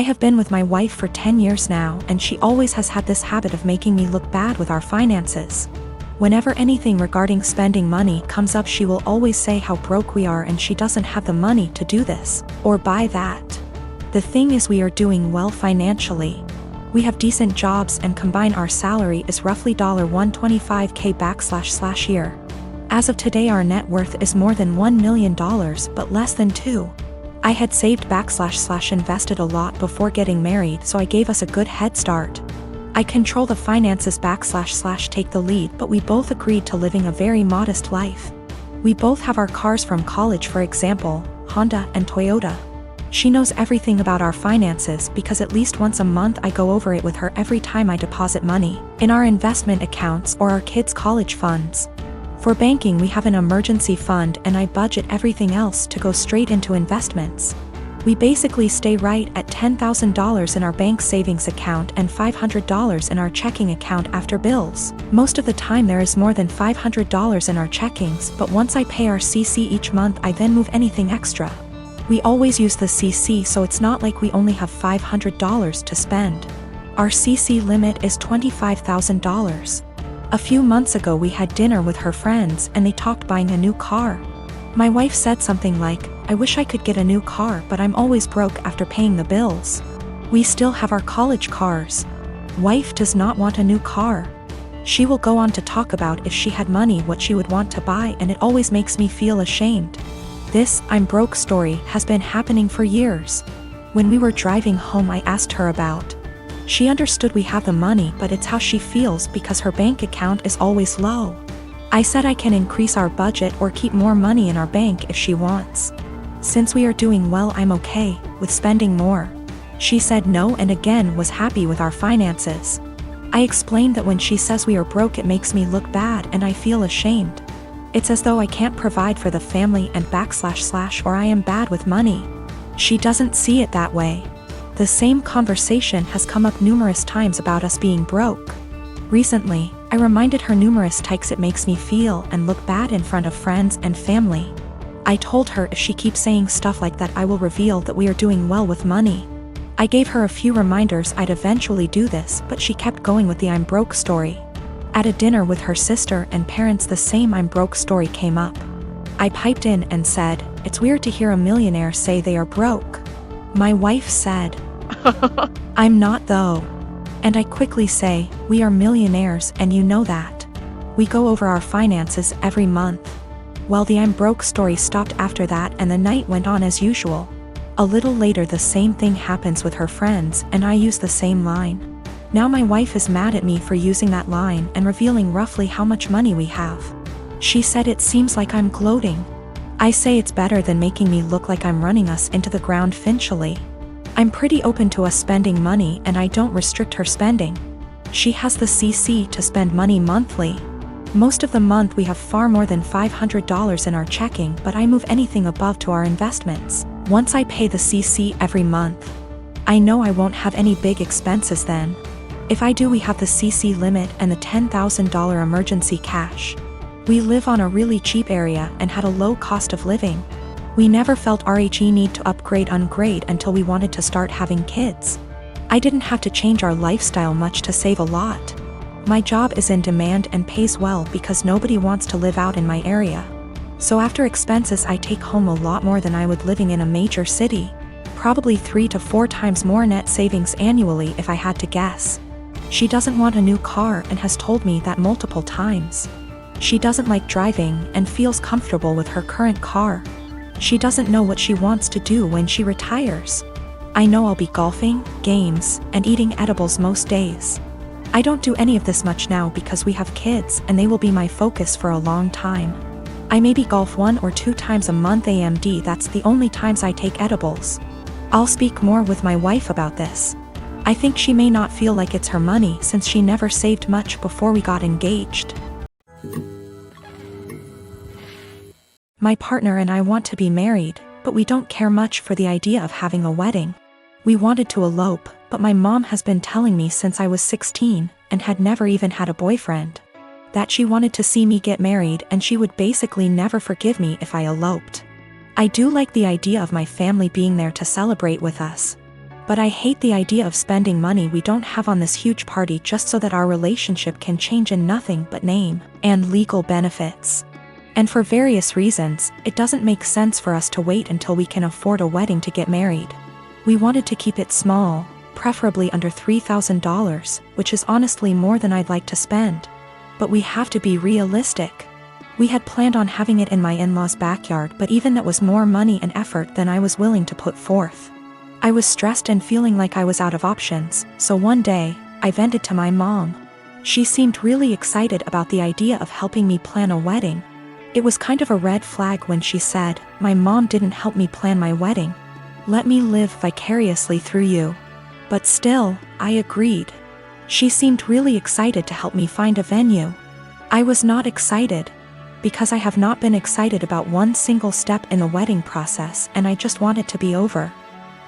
have been with my wife for 10 years now, and she always has had this habit of making me look bad with our finances. Whenever anything regarding spending money comes up, she will always say how broke we are and she doesn't have the money to do this or buy that. The thing is, we are doing well financially. We have decent jobs and combine our salary is roughly $125K year. As of today, our net worth is more than $1 million but less than 2. I had saved invested a lot before getting married, so I gave us a good head start. I control the finances take the lead, but we both agreed to living a very modest life. We both have our cars from college, for example, Honda and Toyota. She knows everything about our finances because at least once a month I go over it with her every time I deposit money in our investment accounts or our kids' college funds. For banking, we have an emergency fund and I budget everything else to go straight into investments. We basically stay right at $10,000 in our bank savings account and $500 in our checking account after bills. Most of the time there is more than $500 in our checkings, but once I pay our CC each month, I then move anything extra. We always use the CC, so it's not like we only have $500 to spend. Our CC limit is $25,000. A few months ago we had dinner with her friends and they talked buying a new car. My wife said something like, "I wish I could get a new car, but I'm always broke after paying the bills. We still have our college cars." Wife does not want a new car. She will go on to talk about if she had money what she would want to buy, and it always makes me feel ashamed. This "I'm broke" story has been happening for years. When we were driving home, I asked her about. She understood we have the money, but it's how she feels because her bank account is always low. I said I can increase our budget or keep more money in our bank if she wants. Since we are doing well, I'm okay with spending more. She said no and again was happy with our finances. I explained that when she says we are broke, it makes me look bad and I feel ashamed. It's as though I can't provide for the family and / or I am bad with money. She doesn't see it that way. The same conversation has come up numerous times about us being broke. Recently, I reminded her numerous times it makes me feel and look bad in front of friends and family. I told her if she keeps saying stuff like that, I will reveal that we are doing well with money. I gave her a few reminders I'd eventually do this, but she kept going with the "I'm broke" story. At a dinner with her sister and parents, the same "I'm broke" story came up. I piped in and said, "It's weird to hear a millionaire say they are broke." My wife said, "I'm not though." And I quickly say, "We are millionaires and you know that. We go over our finances every month." Well, the "I'm broke" story stopped after that and the night went on as usual. A little later the same thing happens with her friends and I use the same line. Now my wife is mad at me for using that line and revealing roughly how much money we have. She said it seems like I'm gloating. I say it's better than making me look like I'm running us into the ground financially. I'm pretty open to us spending money and I don't restrict her spending. She has the CC to spend money monthly. Most of the month we have far more than $500 in our checking, but I move anything above to our investments once I pay the CC every month. I know I won't have any big expenses then. If I do, we have the CC limit and the $10,000 emergency cash. We live on a really cheap area and had a low cost of living. We never felt RHE need to upgrade until we wanted to start having kids. I didn't have to change our lifestyle much to save a lot. My job is in demand and pays well because nobody wants to live out in my area. So after expenses I take home a lot more than I would living in a major city. Probably 3 to 4 times more net savings annually if I had to guess. She doesn't want a new car and has told me that multiple times. She doesn't like driving and feels comfortable with her current car. She doesn't know what she wants to do when she retires. I know I'll be golfing, games, and eating edibles most days. I don't do any of this much now because we have kids and they will be my focus for a long time. I maybe golf 1 or 2 times a month AMD, that's the only times I take edibles. I'll speak more with my wife about this. I think she may not feel like it's her money since she never saved much before we got engaged. My partner and I want to be married, but we don't care much for the idea of having a wedding. We wanted to elope, but my mom has been telling me since I was 16 and had never even had a boyfriend that she wanted to see me get married and she would basically never forgive me if I eloped. I do like the idea of my family being there to celebrate with us. But I hate the idea of spending money we don't have on this huge party just so that our relationship can change in nothing but name and legal benefits. And for various reasons, it doesn't make sense for us to wait until we can afford a wedding to get married. We wanted to keep it small, preferably under $3,000, which is honestly more than I'd like to spend. But we have to be realistic. We had planned on having it in my in-laws' backyard, but even that was more money and effort than I was willing to put forth. I was stressed and feeling like I was out of options, so one day, I vented to my mom. She seemed really excited about the idea of helping me plan a wedding. It was kind of a red flag when she said, "My mom didn't help me plan my wedding. Let me live vicariously through you." But still, I agreed. She seemed really excited to help me find a venue. I was not excited, because I have not been excited about one single step in the wedding process, and I just want it to be over.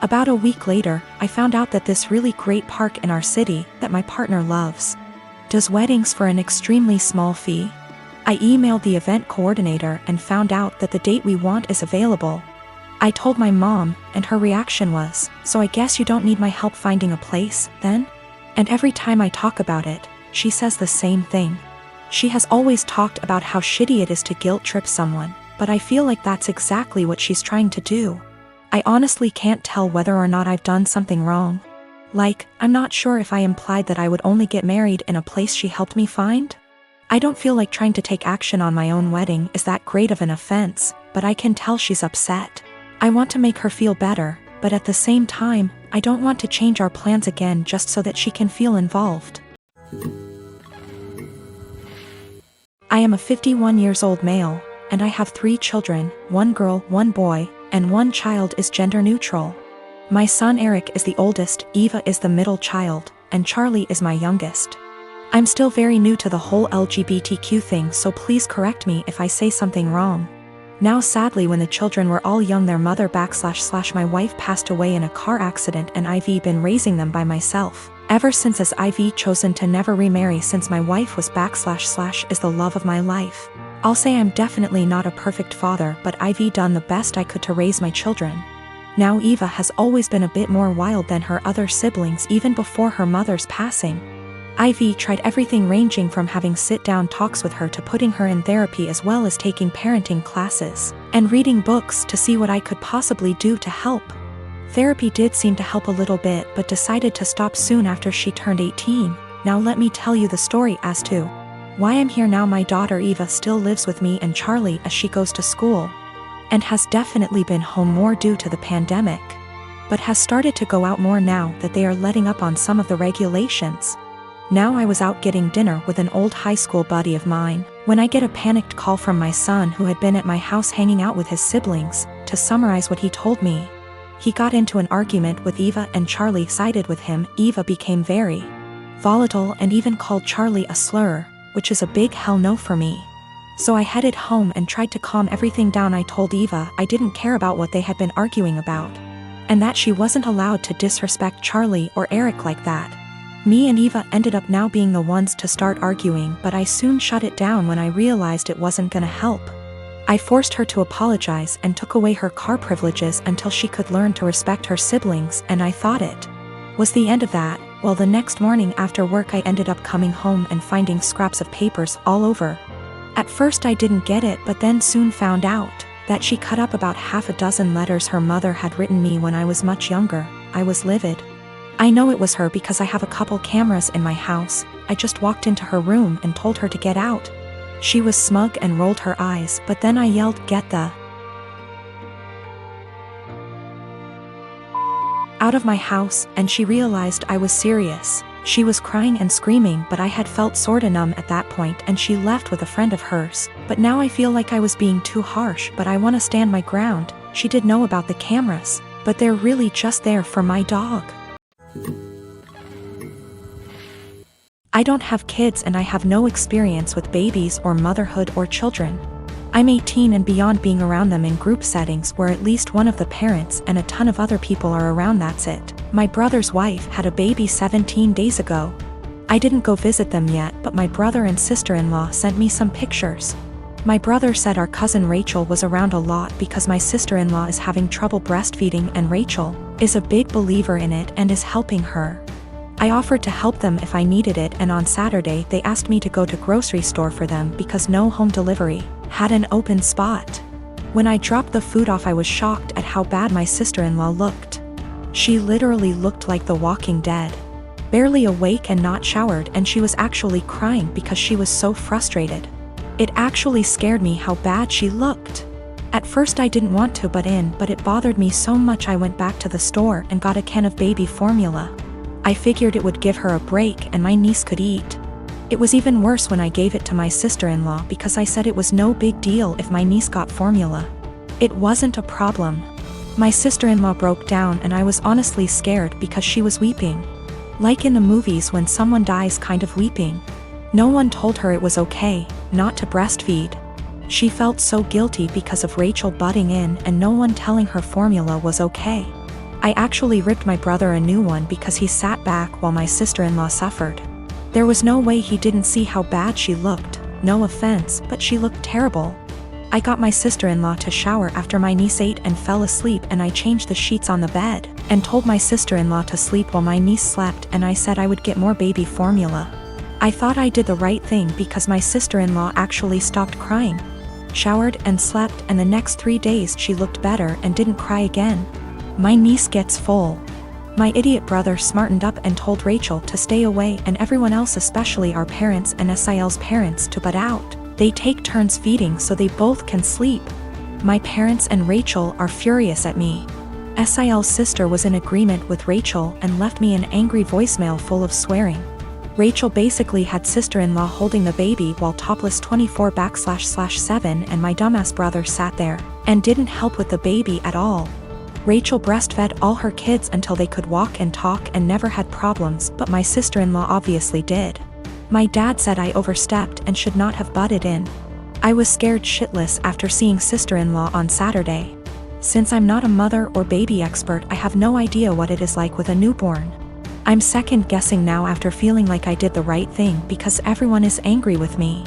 About a week later, I found out that this really great park in our city, that my partner loves, does weddings for an extremely small fee. I emailed the event coordinator and found out that the date we want is available. I told my mom, and her reaction was, "So I guess you don't need my help finding a place, then?" And every time I talk about it, she says the same thing. She has always talked about how shitty it is to guilt trip someone, but I feel like that's exactly what she's trying to do. I honestly can't tell whether or not I've done something wrong. Like, I'm not sure if I implied that I would only get married in a place she helped me find. I don't feel like trying to take action on my own wedding is that great of an offense, but I can tell she's upset. I want to make her feel better, but at the same time, I don't want to change our plans again just so that she can feel involved. I am a 51 years old male, and I have 3 children, 1 girl, 1 boy, and 1 child is gender neutral. My son Eric is the oldest, Eva is the middle child, and Charlie is my youngest. I'm still very new to the whole LGBTQ thing, so please correct me if I say something wrong. Now sadly, when the children were all young, their mother / my wife passed away in a car accident, and I've been raising them by myself ever since, as I've chosen to never remarry since my wife was / is the love of my life. I'll say I'm definitely not a perfect father, but I've done the best I could to raise my children. Now Eva has always been a bit more wild than her other siblings even before her mother's passing. I've tried everything ranging from having sit-down talks with her to putting her in therapy, as well as taking parenting classes and reading books to see what I could possibly do to help. Therapy did seem to help a little bit, but decided to stop soon after she turned 18. Now let me tell you the story as to why I'm here now. My daughter Eva still lives with me and Charlie as she goes to school, and has definitely been home more due to the pandemic, but has started to go out more now that they are letting up on some of the regulations. Now I was out getting dinner with an old high school buddy of mine, when I get a panicked call from my son, who had been at my house hanging out with his siblings. To summarize what he told me, he got into an argument with Eva and Charlie sided with him. Eva became very volatile and even called Charlie a slur, which is a big hell no for me. So I headed home and tried to calm everything down. I told Eva I didn't care about what they had been arguing about, and that she wasn't allowed to disrespect Charlie or Eric like that. Me and Eva ended up now being the ones to start arguing, but I soon shut it down when I realized it wasn't gonna help. I forced her to apologize and took away her car privileges until she could learn to respect her siblings, and I thought it was the end of that. Well, the next morning after work I ended up coming home and finding scraps of papers all over. At first I didn't get it, but then soon found out that she cut up about half a dozen letters her mother had written me when I was much younger. I was livid. I know it was her because I have a couple cameras in my house. I just walked into her room and told her to get out. She was smug and rolled her eyes, but then I yelled, "Get the out of my house," and she realized I was serious. She was crying and screaming, but I had felt sorta numb at that point, and she left with a friend of hers. But now I feel like I was being too harsh, but I wanna stand my ground. She did know about the cameras, but they're really just there for my dog. I don't have kids and I have no experience with babies or motherhood or children. I'm 18 and beyond being around them in group settings where at least one of the parents and a ton of other people are around, that's it. My brother's wife had a baby 17 days ago. I didn't go visit them yet, but my brother and sister-in-law sent me some pictures. My brother said our cousin Rachel was around a lot because my sister-in-law is having trouble breastfeeding and Rachel is a big believer in it and is helping her. I offered to help them if I needed it, and on Saturday they asked me to go to grocery store for them because no home delivery had an open spot. When I dropped the food off, I was shocked at how bad my sister-in-law looked. She literally looked like the Walking Dead. Barely awake and not showered, and she was actually crying because she was so frustrated. It actually scared me how bad she looked. At first I didn't want to butt in, but it bothered me so much I went back to the store and got a can of baby formula. I figured it would give her a break and my niece could eat. It was even worse when I gave it to my sister-in-law because I said it was no big deal if my niece got formula. It wasn't a problem. My sister-in-law broke down and I was honestly scared because she was weeping. Like in the movies when someone dies, kind of weeping. No one told her it was okay not to breastfeed. She felt so guilty because of Rachel butting in and no one telling her formula was okay. I actually ripped my brother a new one because he sat back while my sister-in-law suffered. There was no way he didn't see how bad she looked. No offense, but she looked terrible. I got my sister-in-law to shower after my niece ate and fell asleep, and I changed the sheets on the bed and told my sister-in-law to sleep while my niece slept, and I said I would get more baby formula. I thought I did the right thing because my sister-in-law actually stopped crying, showered and slept, and the next 3 days she looked better and didn't cry again. My niece gets full. My idiot brother smartened up and told Rachel to stay away, and everyone else, especially our parents and SIL's parents, to butt out. They take turns feeding so they both can sleep. My parents and Rachel are furious at me. SIL's sister was in agreement with Rachel and left me an angry voicemail full of swearing. Rachel basically had sister-in-law holding the baby while topless 24/7, and my dumbass brother sat there and didn't help with the baby at all. Rachel breastfed all her kids until they could walk and talk and never had problems, but my sister-in-law obviously did. My dad said I overstepped and should not have butted in. I was scared shitless after seeing sister-in-law on Saturday. Since I'm not a mother or baby expert, I have no idea what it is like with a newborn. I'm second guessing now after feeling like I did the right thing because everyone is angry with me.